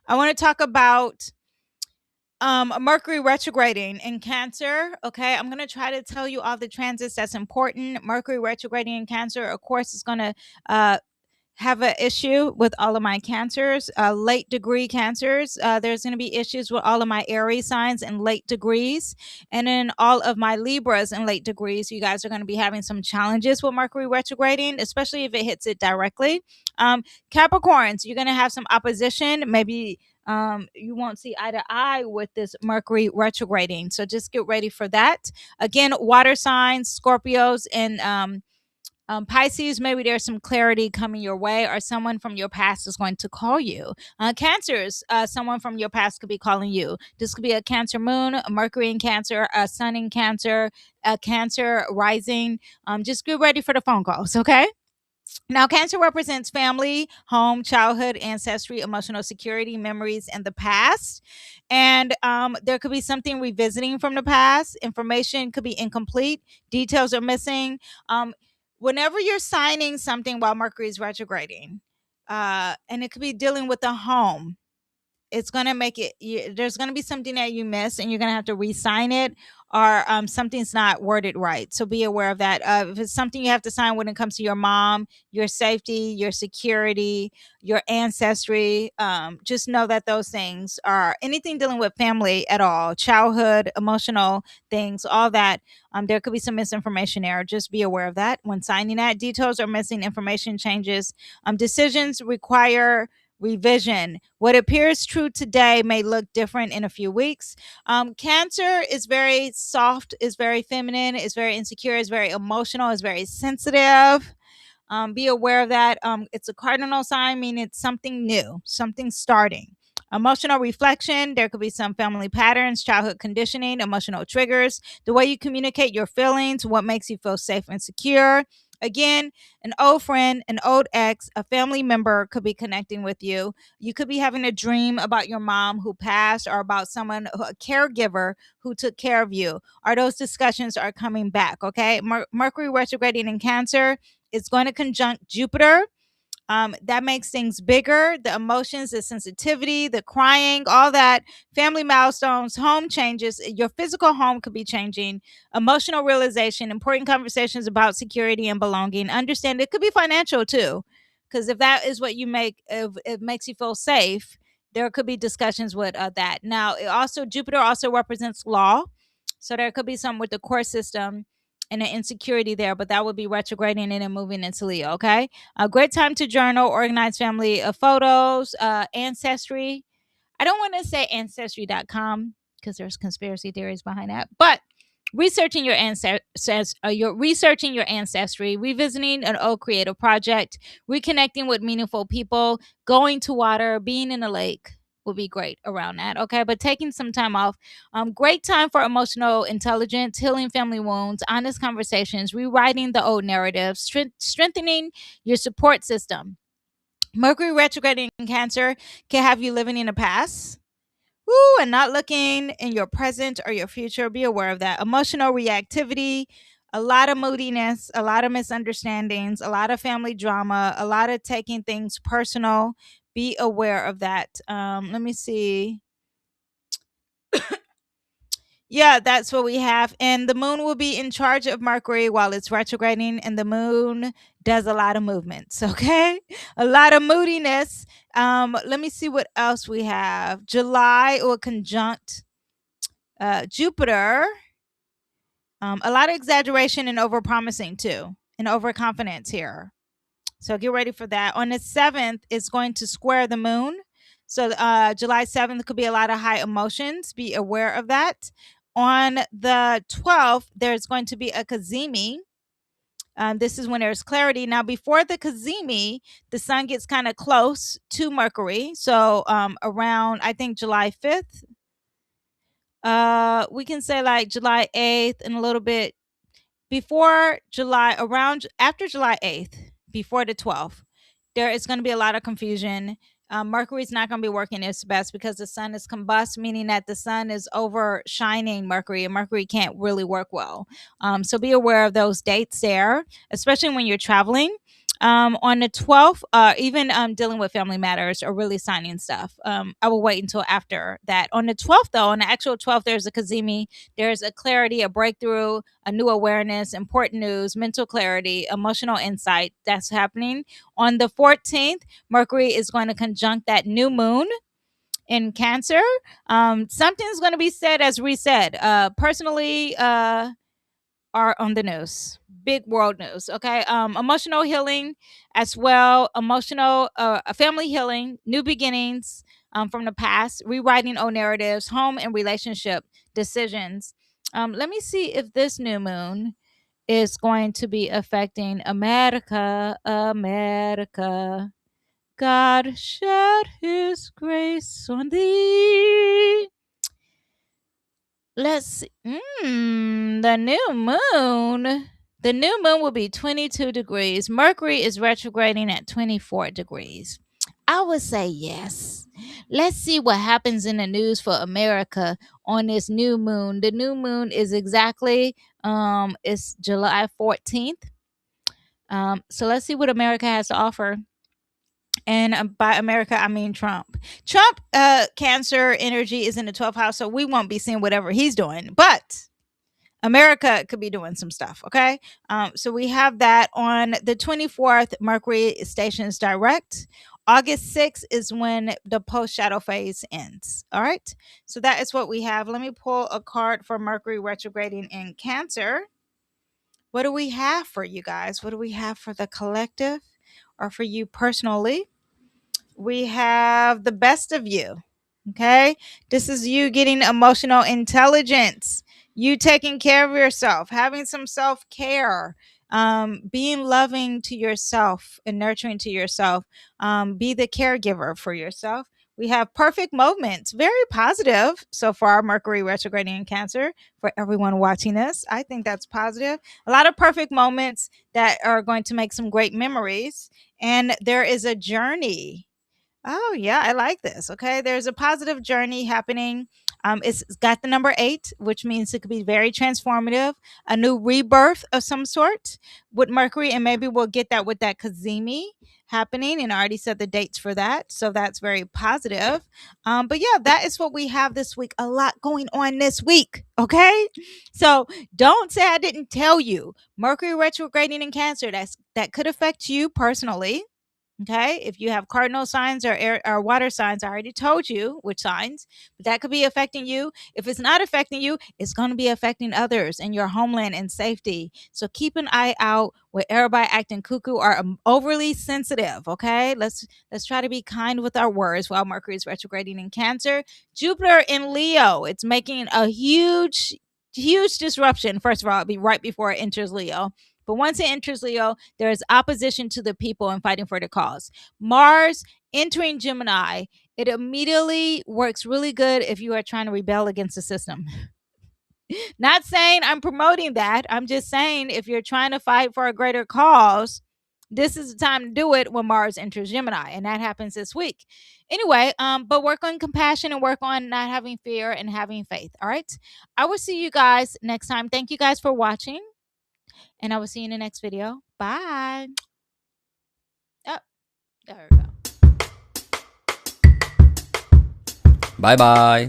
I want to talk about Mercury retrograding in Cancer. Okay, I'm going to try to tell you all the transits that's important. Mercury retrograding in Cancer, of course, is going to uh, have an issue with all of my cancers, late degree cancers. There's going to be issues with all of my Aries signs and late degrees. And then all of my Libras and late degrees, you guys are going to be having some challenges with Mercury retrograding, especially if it hits it directly. Capricorns, you're going to have some opposition. Maybe you won't see eye to eye with this Mercury retrograding. So just get ready for that. Again, water signs, Scorpios, and Pisces, maybe there's some clarity coming your way, or someone from your past is going to call you. Cancers, someone from your past could be calling you. This could be a Cancer moon, a Mercury in Cancer, a Sun in Cancer, a Cancer rising. Just get ready for the phone calls, okay? Now, Cancer represents family, home, childhood, ancestry, emotional security, memories, and the past. And there could be something revisiting from the past. Information could be incomplete. Details are missing. Whenever you're signing something while Mercury is retrograding, and it could be dealing with a home, it's going to make it there's going to be something that you miss and you're going to have to re-sign it, or something's not worded right, so be aware of that. If it's something you have to sign when it comes to your mom, your safety, your security, your ancestry, just know that those things are anything dealing with family at all, childhood, emotional things, all that. There could be some misinformation there. Just be aware of that when signing that. Details are missing, information changes. Decisions require revision. What appears true today may look different in a few weeks. Cancer is very soft, is very feminine, is very insecure, is very emotional, is very sensitive. Be aware of that. It's a cardinal sign, meaning it's something new, something starting. Emotional reflection, there could be some family patterns, childhood conditioning, emotional triggers, the way you communicate your feelings, what makes you feel safe and secure. Again, an old friend, an old ex, a family member could be connecting with you. You could be having a dream about your mom who passed, or about someone, a caregiver who took care of you. Or those discussions are coming back, okay? Mercury retrograding in Cancer is going to conjunct Jupiter. That makes things bigger. The emotions, the sensitivity, the crying, all that, family milestones, home changes. Your physical home could be changing, emotional realization, important conversations about security and belonging. Understand it could be financial too, because if that is what you make, if it makes you feel safe, there could be discussions with that. Now, Jupiter also represents law. So there could be some with the court system and an insecurity there, but that would be retrograding and then moving into Leo. Okay, a great time to journal, organize family photos, ancestry. I don't want to say ancestry.com because there's conspiracy theories behind that, but researching your researching your ancestry, revisiting an old creative project, reconnecting with meaningful people, going to water, being in a lake would be great around that. Okay, but taking some time off. Great time for emotional intelligence, healing family wounds, honest conversations, rewriting the old narrative, strengthening your support system. Mercury retrograding in Cancer can have you living in the past. Woo, and not looking in your present or your future. Be aware of that. Emotional reactivity, a lot of moodiness, a lot of misunderstandings, a lot of family drama, a lot of taking things personal. Be aware of that. Let me see. Yeah, that's what we have. And the moon will be in charge of Mercury while it's retrograding, and the moon does a lot of movements, okay? A lot of moodiness. Let me see what else we have. July will conjunct Jupiter. A lot of exaggeration and overpromising too, and overconfidence here. So get ready for that. On the 7th, it's going to square the moon. So July 7th could be a lot of high emotions. Be aware of that. On the 12th, there's going to be a Kazemi. This is when there's clarity. Now, before the Kazemi, the sun gets kind of close to Mercury. So around, I think, July 5th, we can say like July 8th and a little bit before July, around after July 8th, before the 12th, there is going to be a lot of confusion. Mercury's not going to be working its best because the sun is combust, meaning that the sun is overshining Mercury, and Mercury can't really work well. So be aware of those dates there, especially when you're traveling. On the 12th, even dealing with family matters or really signing stuff. I will wait until after that. On the 12th, though, on the actual 12th, there's a Kazemi, there's a clarity, a breakthrough, a new awareness, important news, mental clarity, emotional insight that's happening. On the 14th, Mercury is going to conjunct that new moon in Cancer. Something's going to be said as reset. Personally, are on the news. Big world news. Okay. Emotional healing as well. Emotional, family healing, new beginnings from the past, rewriting old narratives, home and relationship decisions. Let me see if this new moon is going to be affecting America. America. God shed his grace on thee. Let's see. The new moon. The new moon will be 22 degrees. Mercury is retrograding at 24 degrees. I would say yes. Let's see what happens in the news for America on this new moon. The new moon is exactly it's July 14th. So let's see what America has to offer. And by America, I mean Trump. Trump, Cancer energy is in the 12th house, so we won't be seeing whatever he's doing. But America could be doing some stuff, okay? So we have that on the 24th, Mercury stations direct. August 6th is when the post shadow phase ends. All right. So that is what we have. Let me pull a card for Mercury retrograding in Cancer. What do we have for you guys? What do we have for the collective or for you personally? We have the best of you. Okay. This is you getting emotional intelligence, you taking care of yourself, having some self care, being loving to yourself and nurturing to yourself. Be the caregiver for yourself. We have perfect moments, very positive so far. Mercury retrograding in Cancer for everyone watching this. I think that's positive. A lot of perfect moments that are going to make some great memories. And there is a journey. Oh, yeah, I like this. Okay. There's a positive journey happening. It's got the number 8, which means it could be very transformative, a new rebirth of some sort with Mercury. And maybe we'll get that with that Kazemi happening. And I already said the dates for that. So that's very positive. But yeah, that is what we have this week. A lot going on this week. Okay. So don't say I didn't tell you. Mercury retrograding in Cancer, that could affect you personally. Okay, if you have cardinal signs or air or water signs, I already told you which signs, but that could be affecting you. If it's not affecting you, it's going to be affecting others in your homeland and safety. So keep an eye out with everybody acting cuckoo or overly sensitive. Okay, let's try to be kind with our words while Mercury is retrograding in Cancer. Jupiter in Leo, it's making a huge disruption. First of all, it'll be right before it enters Leo. But once it enters Leo, there is opposition to the people and fighting for the cause. Mars entering Gemini, it immediately works really good if you are trying to rebel against the system. Not saying I'm promoting that. I'm just saying if you're trying to fight for a greater cause, this is the time to do it when Mars enters Gemini, and that happens this week. Anyway, but work on compassion and work on not having fear and having faith. All right. I will see you guys next time. Thank you guys for watching. And I will see you in the next video. Bye. Oh, there we go. Bye bye.